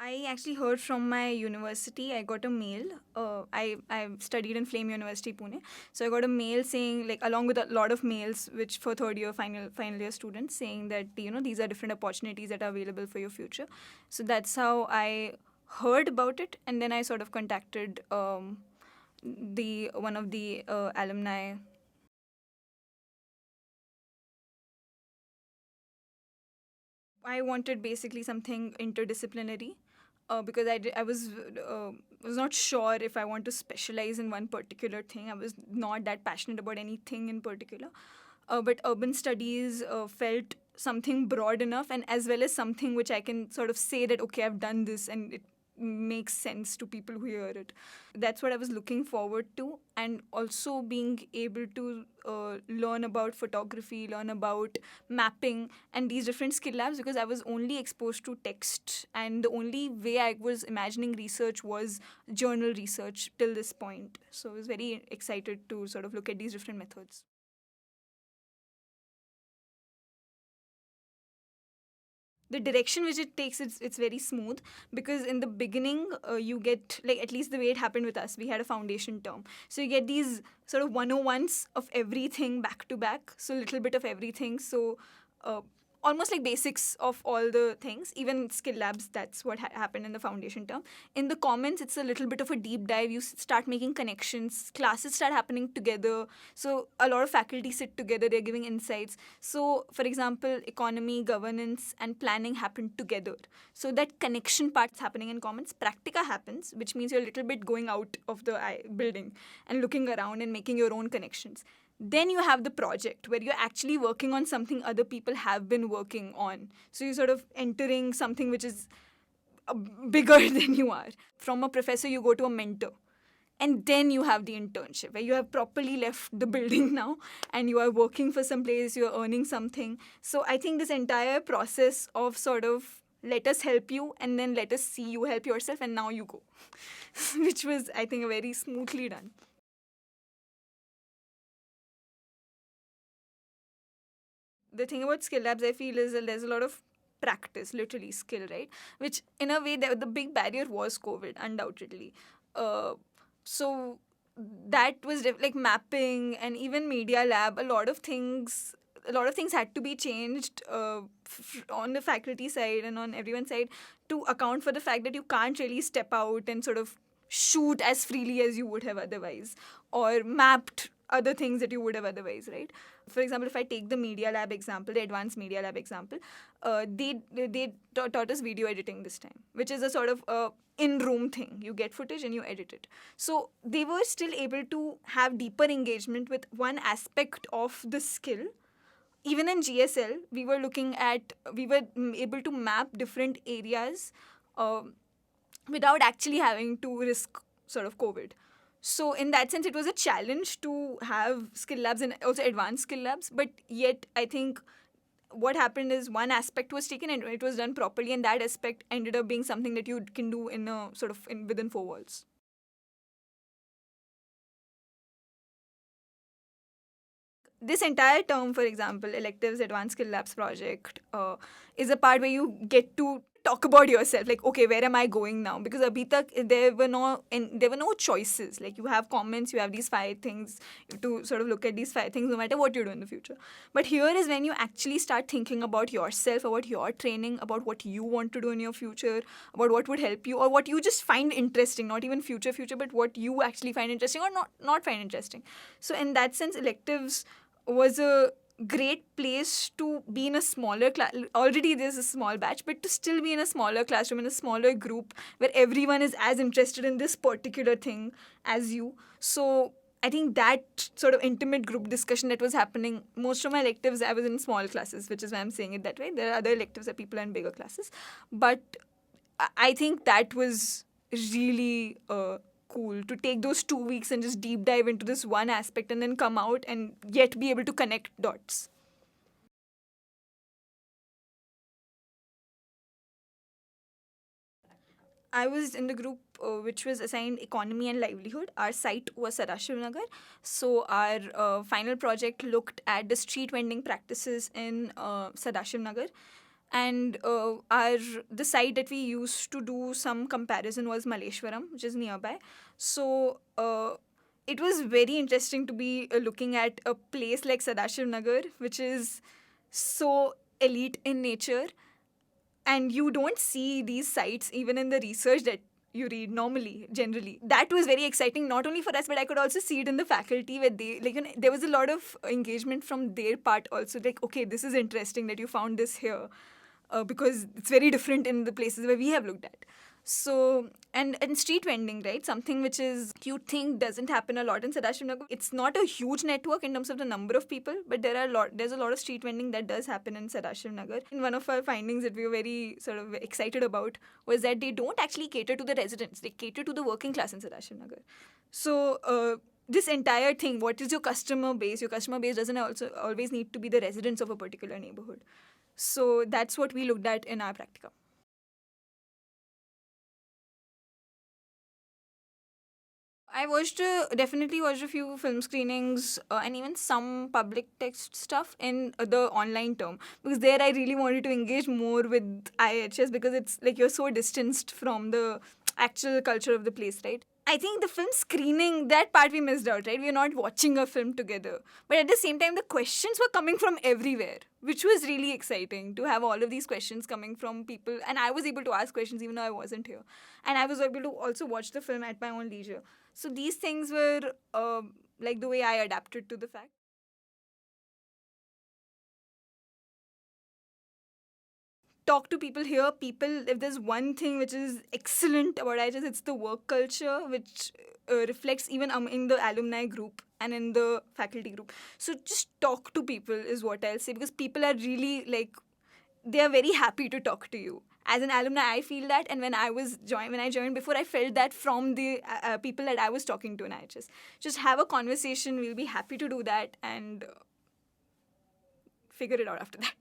I actually heard from my university. I got a mail. I studied in Flame University, Pune. So I got a mail saying, like, along with a lot of mails, which for third year, final year students, saying that these are different opportunities that are available for your future. So that's how I heard about it, and then I sort of contacted the one of the alumni. I wanted basically something interdisciplinary because I was not sure if I want to specialize in one particular thing. I was not that passionate about anything in particular. But urban studies felt something broad enough, and as well as something which I can sort of say that, okay, I've done this and it makes sense to people who hear it. That's what I was looking forward to, and also being able to learn about photography, learn about mapping, and these different skill labs, because I was only exposed to text, and the only way I was imagining research was journal research till this point. So I was very excited to sort of look at these different methods. The direction which it takes, it's very smooth, because in the beginning you get, like, at least the way it happened with us, we had a foundation term, so you get these sort of 101s of everything back to back, so a little bit of everything. So uh, almost like basics of all the things, even skill labs. That's what happened in the foundation term. In the comments, it's a little bit of a deep dive. You start making connections, classes start happening together, so a lot of faculty sit together, they're giving insights. So for example, economy, governance and planning happen together, so that connection part's happening in comments. Practica happens, which means you're a little bit going out of the building and looking around and making your own connections. Then you have the project where you're actually working on something other people have been working on. So you're sort of entering something which is bigger than you are. From a professor, you go to a mentor. And then you have the internship where you have properly left the building now and you are working for some place, you're earning something. So I think this entire process of sort of let us help you and then let us see you help yourself and now you go, which was, I think, a very smoothly done. The thing about skill labs, I feel, is that there's a lot of practice, literally skill, right? Which in a way, the big barrier was COVID, undoubtedly. Uh, so that was like mapping and even media lab. A lot of things had to be changed on the faculty side and on everyone's side to account for the fact that you can't really step out and sort of shoot as freely as you would have otherwise, or mapped other things that you would have otherwise, right? For example, if I take the media lab example, the advanced media lab example, they taught us video editing this time, which is a sort of in-room thing. You get footage and you edit it. So they were still able to have deeper engagement with one aspect of the skill. Even in GSL, we were able to map different areas uh, without actually having to risk sort of COVID. So in that sense, it was a challenge to have skill labs and also advanced skill labs. But yet, I think what happened is one aspect was taken and it was done properly, and that aspect ended up being something that you can do in a sort of within four walls. This entire term, for example, electives, advanced skill labs project, is a part where you get to talk about yourself. Like, okay, where am I going now? Because abhi tak there were no choices. Like, you have comments, you have these five things, you have to sort of look at these five things no matter what you do in the future. But here is when you actually start thinking about yourself, about your training, about what you want to do in your future, about what would help you, or what you just find interesting. Not even future, but what you actually find interesting or not find interesting. So in that sense, electives was a great place to be in a smaller class. Already there's a small batch, but to still be in a smaller classroom, in a smaller group where everyone is as interested in this particular thing as you. So I think that sort of intimate group discussion that was happening, most of my electives I was in small classes, which is why I'm saying it that way. There are other electives that people are in bigger classes. But I think that was really cool to take those 2 weeks and just deep dive into this one aspect and then come out and yet be able to connect dots. I was in the group which was assigned economy and livelihood. Our site was Sadashiv Nagar. So our final project looked at the street vending practices in Sadashiv Nagar. And our the site that we used to do some comparison was Malleshwaram, which is nearby. So it was very interesting to be looking at a place like Sadashiv Nagar, which is so elite in nature, and you don't see these sites even in the research that you read normally generally. That was very exciting, not only for us, but I could also see it in the faculty, where they, like, there was a lot of engagement from their part also, like, okay, this is interesting that you found this here, because it's very different in the places where we have looked at. So, and street vending, right? Something which is you think doesn't happen a lot in Sadashiv. It's not a huge network in terms of the number of people, but there's a lot of street vending that does happen in Sadashiv Nagar. And one of our findings that we were very sort of excited about was that they don't actually cater to the residents; they cater to the working class in Sadashiv Nagar. So. This entire thing, what is your customer base? Your customer base doesn't also always need to be the residents of a particular neighborhood. So that's what we looked at in our practicum. I definitely watched a few film screenings and even some public text stuff in the online term, because there I really wanted to engage more with IHS, because it's like you're so distanced from the actual culture of the place, right? I think the film screening, that part we missed out, right? We're not watching a film together. But at the same time, the questions were coming from everywhere, which was really exciting to have all of these questions coming from people. And I was able to ask questions even though I wasn't here. And I was able to also watch the film at my own leisure. So these things were like the way I adapted to the fact. Talk to people here. People, if there's one thing which is excellent about IHS, it's the work culture, which reflects even in the alumni group and in the faculty group. So just talk to people is what I'll say, because people are really like, they are very happy to talk to you. As an alumni, I feel that, and when I joined before, I felt that from the people that I was talking to in IHS. Just have a conversation. We'll be happy to do that and figure it out after that.